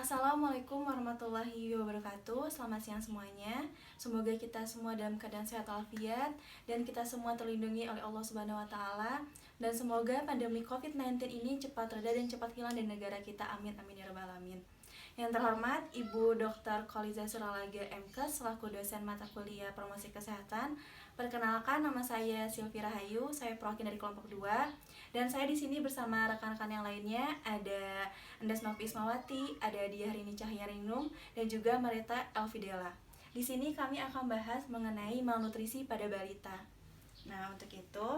Assalamualaikum warahmatullahi wabarakatuh. Selamat siang semuanya. Semoga kita semua dalam keadaan sehat walafiat dan kita semua terlindungi oleh Allah Subhanahu wa taala, dan semoga pandemi COVID-19 ini cepat reda dan cepat hilang dari negara kita. Amin amin ya rabbal alamin. Yang terhormat Ibu Dr. Kholiza Suralaga MKes selaku dosen mata kuliah promosi kesehatan. Perkenalkan, nama saya Silvi Rahayu, saya perwakilan dari kelompok 2. Dan saya di sini bersama rekan-rekan yang lainnya, ada Andas Novi Ismawati, ada Diarini Cahyarinung, dan juga Marita Elvidela. Di sini kami akan bahas mengenai malnutrisi pada balita. Nah, untuk itu,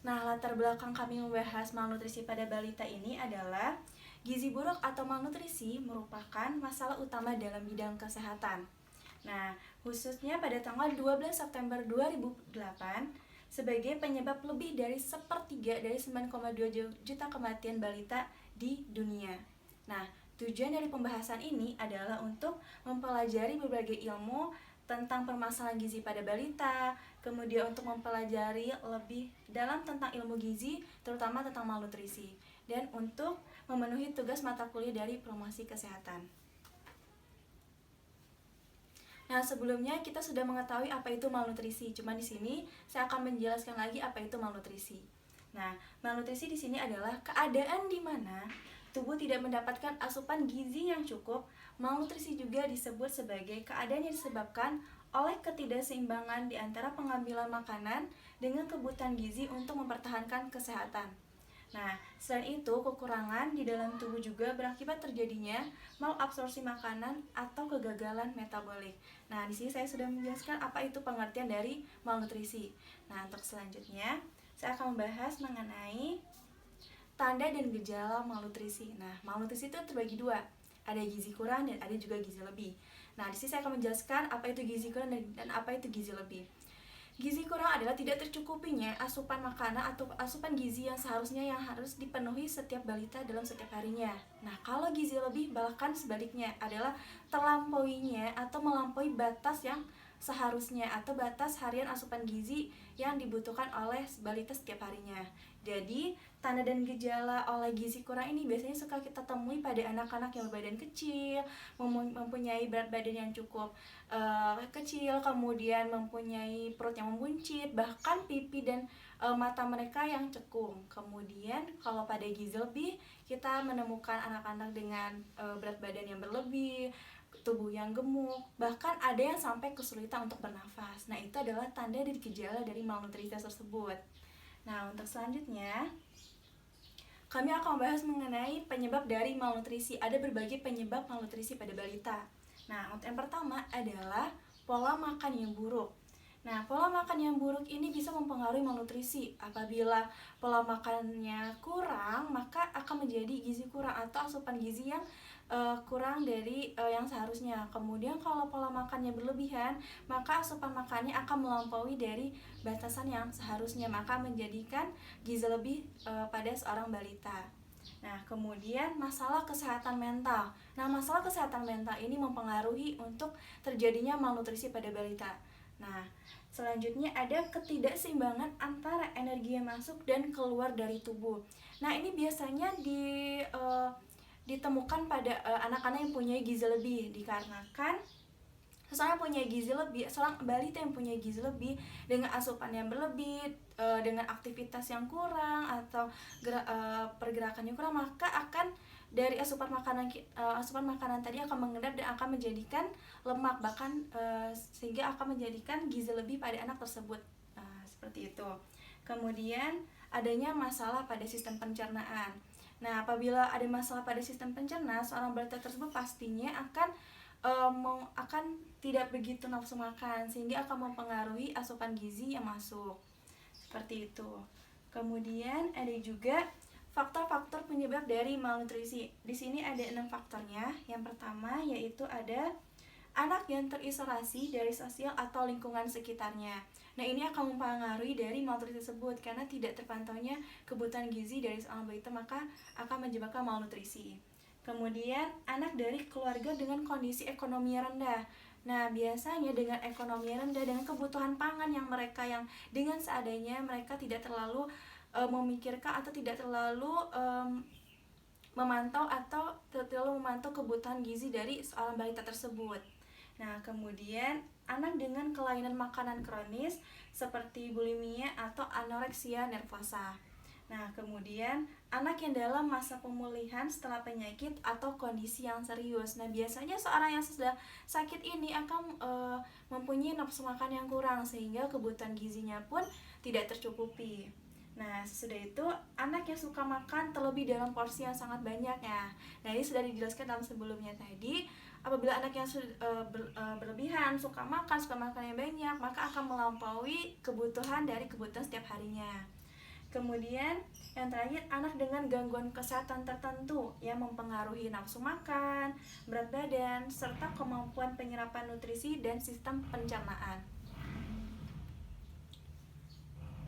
latar belakang kami membahas malnutrisi pada balita ini adalah gizi buruk atau malnutrisi merupakan masalah utama dalam bidang kesehatan. Nah, khususnya pada tanggal 12 September 2008 sebagai penyebab lebih dari sepertiga dari 9,2 juta kematian balita di dunia. Nah, tujuan dari pembahasan ini adalah untuk mempelajari berbagai ilmu tentang permasalahan gizi pada balita, kemudian untuk mempelajari lebih dalam tentang ilmu gizi, terutama tentang malnutrisi, dan untuk memenuhi tugas mata kuliah dari promosi kesehatan. Nah, sebelumnya kita sudah mengetahui apa itu malnutrisi. Cuma di sini saya akan menjelaskan lagi apa itu malnutrisi. Nah, malnutrisi di sini adalah keadaan di mana tubuh tidak mendapatkan asupan gizi yang cukup. Malnutrisi juga disebut sebagai keadaan yang disebabkan oleh ketidakseimbangan di antara pengambilan makanan dengan kebutuhan gizi untuk mempertahankan kesehatan. Nah, selain itu, kekurangan di dalam tubuh juga berakibat terjadinya malabsorpsi makanan atau kegagalan metabolik. Nah, di sini saya sudah menjelaskan apa itu pengertian dari malnutrisi. Nah, untuk selanjutnya, saya akan membahas mengenai tanda dan gejala malnutrisi. Nah, malnutrisi itu terbagi dua. Ada gizi kurang dan ada juga gizi lebih. Nah, di sini saya akan menjelaskan apa itu gizi kurang dan apa itu gizi lebih. Gizi kurang adalah tidak tercukupinya asupan makanan atau asupan gizi yang seharusnya yang harus dipenuhi setiap balita dalam setiap harinya. Nah, kalau gizi lebih bahkan sebaliknya adalah terlampauinya atau melampaui batas yang seharusnya atau batas harian asupan gizi yang dibutuhkan oleh balita setiap harinya. Jadi, tanda dan gejala oleh gizi kurang ini biasanya suka kita temui pada anak-anak yang berbadan kecil, mempunyai berat badan yang cukup kecil, kemudian mempunyai perut yang membuncit, bahkan pipi dan mata mereka yang cekung. Kemudian kalau pada gizi lebih, kita menemukan anak-anak dengan berat badan yang berlebih, tubuh yang gemuk, bahkan ada yang sampai kesulitan untuk bernafas. Nah, itu adalah tanda dan gejala dari malnutrisi tersebut. Nah, untuk selanjutnya, kami akan membahas mengenai penyebab dari malnutrisi. Ada berbagai penyebab malnutrisi pada balita. Nah, untuk yang pertama adalah pola makan yang buruk. Nah, pola makan yang buruk ini bisa mempengaruhi malnutrisi. Apabila pola makannya kurang, maka akan menjadi gizi kurang atau asupan gizi yang kurang dari yang seharusnya. Kemudian kalau pola makannya berlebihan, maka asupan makannya akan melampaui dari batasan yang seharusnya, maka menjadikan gizi lebih pada seorang balita. Nah, kemudian masalah kesehatan mental. Nah, masalah kesehatan mental ini mempengaruhi untuk terjadinya malnutrisi pada balita. Nah, selanjutnya ada ketidakseimbangan antara energi yang masuk dan keluar dari tubuh. Nah, ini biasanya ditemukan pada anak-anak yang punya gizi lebih, dikarenakan seorang balita yang punya gizi lebih dengan asupan yang berlebih, dengan aktivitas yang kurang atau pergerakan yang kurang, maka akan dari asupan makanan tadi akan mengendap dan akan menjadikan lemak, bahkan sehingga akan menjadikan gizi lebih pada anak tersebut. Seperti itu. Kemudian adanya masalah pada sistem pencernaan. Nah, apabila ada masalah pada sistem pencernaan, seorang balita tersebut pastinya akan tidak begitu nafsu makan, sehingga akan mempengaruhi asupan gizi yang masuk. Seperti itu. Kemudian ada juga faktor-faktor penyebab dari malnutrisi. Di sini ada 6 faktornya. Yang pertama yaitu ada anak yang terisolasi dari sosial atau lingkungan sekitarnya. Nah, ini akan mempengaruhi dari malnutrisi tersebut karena tidak terpantaunya kebutuhan gizi dari seorang balita, maka akan menyebabkan malnutrisi. Kemudian anak dari keluarga dengan kondisi ekonomi rendah. Nah, biasanya dengan ekonomi rendah, dengan kebutuhan pangan yang dengan seadanya, mereka tidak terlalu memikirkan atau tidak terlalu memantau atau terlalu memantau kebutuhan gizi dari seorang balita tersebut. Nah, kemudian anak dengan kelainan makanan kronis seperti bulimia atau anoreksia nervosa. Nah, kemudian anak yang dalam masa pemulihan setelah penyakit atau kondisi yang serius. Nah, biasanya seorang yang sudah sakit ini akan mempunyai nafsu makan yang kurang sehingga kebutuhan gizinya pun tidak tercukupi. Nah, sesudah itu anak yang suka makan terlebih dalam porsi yang sangat banyak ya. Nah, ini sudah dijelaskan dalam sebelumnya tadi. Apabila anak yang berlebihan, suka makan yang banyak, maka akan melampaui kebutuhan dari kebutuhan setiap harinya. Kemudian yang terakhir, anak dengan gangguan kesehatan tertentu yang mempengaruhi nafsu makan, berat badan, serta kemampuan penyerapan nutrisi dan sistem pencernaan.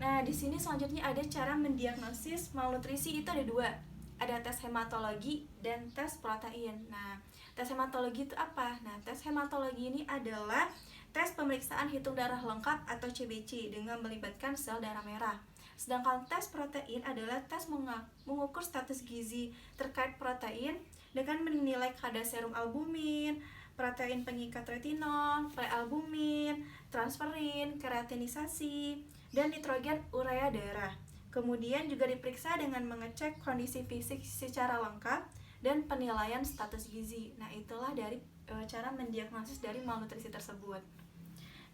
Nah, di sini selanjutnya ada cara mendiagnosis malnutrisi. Itu ada dua, ada tes hematologi dan tes protein. Nah, tes hematologi itu apa? Nah, tes hematologi ini adalah tes pemeriksaan hitung darah lengkap atau CBC dengan melibatkan sel darah merah. Sedangkan tes protein adalah tes mengukur status gizi terkait protein dengan menilai kadar serum albumin, protein pengikat retinol, prealbumin, transferin, keratinisasi, dan nitrogen urea darah. Kemudian juga diperiksa dengan mengecek kondisi fisik secara lengkap dan penilaian status gizi. Nah, itulah dari cara mendiagnosis dari malnutrisi tersebut.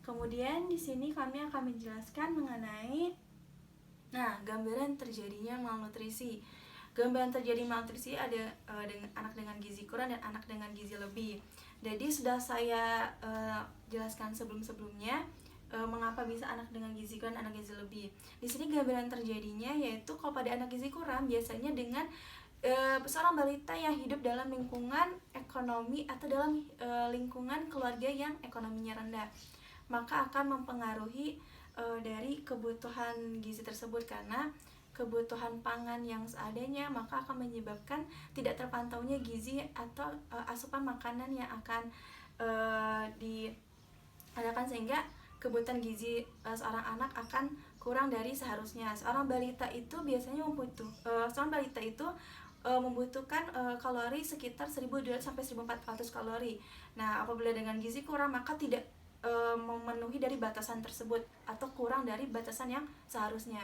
Kemudian di sini kami akan menjelaskan mengenai gambaran terjadinya malnutrisi. Gambaran terjadi malnutrisi ada dengan anak dengan gizi kurang dan anak dengan gizi lebih. Jadi sudah saya jelaskan sebelumnya mengapa bisa anak dengan gizi kurang dan anak gizi lebih. Di sini gambaran terjadinya yaitu kalau pada anak gizi kurang biasanya dengan seorang balita yang hidup dalam lingkungan ekonomi atau dalam lingkungan keluarga yang ekonominya rendah, maka akan mempengaruhi dari kebutuhan gizi tersebut, karena kebutuhan pangan yang seadanya maka akan menyebabkan tidak terpantaunya gizi atau asupan makanan yang akan diadakan, sehingga kebutuhan gizi seorang anak akan kurang dari seharusnya. Seorang balita itu biasanya membutuhkan kalori sekitar 1.200 sampai 1.400 kalori. Nah, apabila dengan gizi kurang maka tidak memenuhi dari batasan tersebut atau kurang dari batasan yang seharusnya.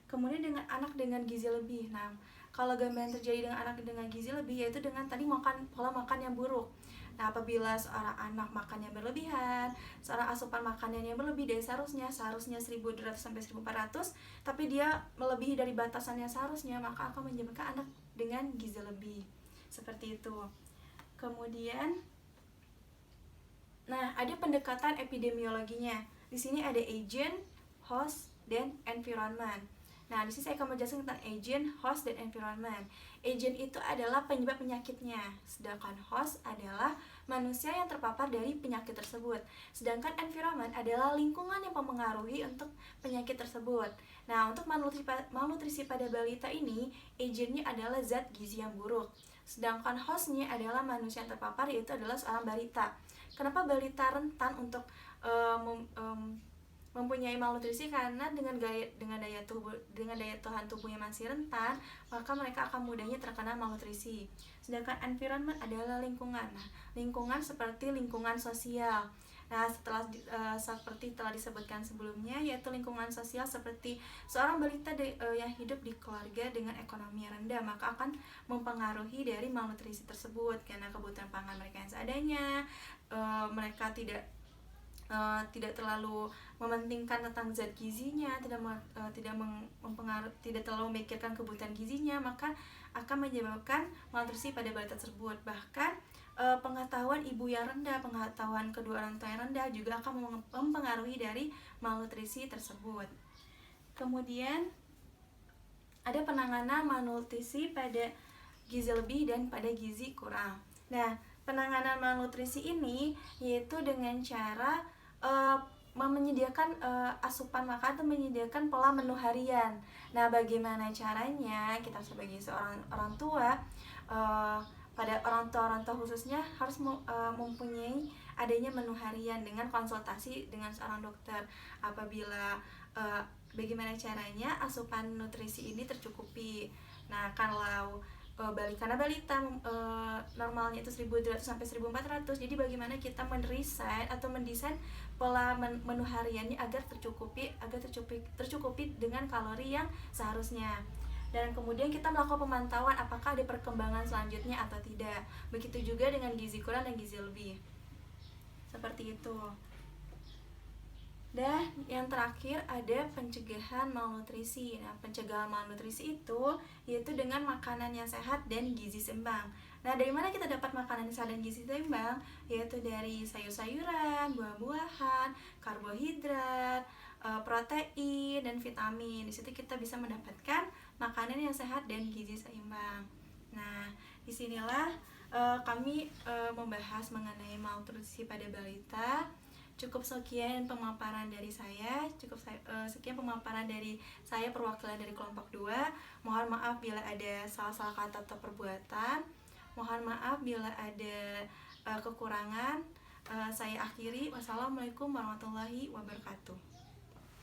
Kemudian dengan anak dengan gizi lebih. Nah, kalau gambaran terjadi dengan anak dengan gizi lebih yaitu dengan tadi pola makan yang buruk. Nah, apabila seorang anak makannya berlebihan, seorang asupan makanannya berlebih dari seharusnya 1.200 sampai 1.400, tapi dia melebihi dari batasan yang seharusnya, maka akan menyebabkan anak dengan gizi lebih. Seperti itu. Kemudian ada pendekatan epidemiologinya. Di sini ada agent, host, dan environment. Nah, di sini saya akan menjelaskan tentang agent, host, dan environment. Agent itu adalah penyebab penyakitnya, sedangkan host adalah manusia yang terpapar dari penyakit tersebut. Sedangkan environment adalah lingkungan yang mempengaruhi untuk penyakit tersebut. Nah, untuk malnutrisi pada balita ini, agentnya adalah zat gizi yang buruk. Sedangkan hostnya adalah manusia yang terpapar, yaitu adalah seorang balita. Kenapa balita rentan untuk mempunyai malnutrisi? Karena dengan daya tahan tubuhnya masih rentan, maka mereka akan mudahnya terkena malnutrisi. Sedangkan environment adalah lingkungan. Nah, lingkungan seperti lingkungan sosial. Nah, seperti telah disebutkan sebelumnya, yaitu lingkungan sosial seperti seorang balita yang hidup di keluarga dengan ekonomi yang rendah, maka akan mempengaruhi dari malnutrisi tersebut, karena kebutuhan pangan mereka yang seadanya, mereka tidak terlalu mementingkan tentang zat gizinya, tidak terlalu memikirkan kebutuhan gizinya, maka akan menyebabkan malnutrisi pada balita tersebut. Bahkan pengetahuan ibu yang rendah, pengetahuan kedua orang tua yang rendah juga akan mempengaruhi dari malnutrisi tersebut. Kemudian ada penanganan malnutrisi pada gizi lebih dan pada gizi kurang. Nah, penanganan malnutrisi ini yaitu dengan cara menyediakan asupan makan atau menyediakan pola menu harian. Nah, bagaimana caranya? Kita sebagai seorang orang tua, pada orang tua khususnya harus mempunyai adanya menu harian dengan konsultasi dengan seorang dokter. Apabila bagaimana caranya asupan nutrisi ini tercukupi. Nah, kalau karena balita normalnya itu 1.200 sampai 1.400. Jadi bagaimana kita mendesain atau mendesain pola menu hariannya agar tercukupi dengan kalori yang seharusnya. Dan kemudian kita melakukan pemantauan apakah ada perkembangan selanjutnya atau tidak. Begitu juga dengan gizi kurang dan gizi lebih. Seperti itu. Dan yang terakhir ada pencegahan malnutrisi. Nah, pencegahan malnutrisi itu yaitu dengan makanan yang sehat dan gizi seimbang. Nah, dari mana kita dapat makanan yang sehat dan gizi seimbang? Yaitu dari sayur-sayuran, buah-buahan, karbohidrat, protein, dan vitamin. Di situ kita bisa mendapatkan makanan yang sehat dan gizi seimbang. Nah, disinilah kami membahas mengenai malnutrisi pada balita. Cukup sekian pemaparan dari saya, sekian pemaparan dari saya perwakilan dari kelompok 2. Mohon maaf bila ada salah-salah kata atau perbuatan. Mohon maaf bila ada kekurangan. Saya akhiri. Wassalamualaikum warahmatullahi wabarakatuh.